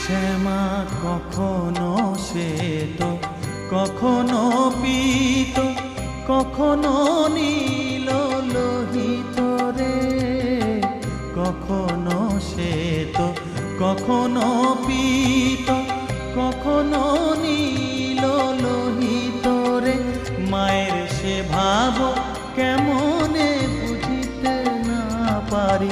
শ্যামা কখনো শ্বেত, কখনো পীত, কখনো নীল লোহিত রে। কখনো শ্বেত, কখনো পীত, কখনো নীল লোহিত রে। মায়ের সে ভাব কেমনে বুঝিতে না পারি।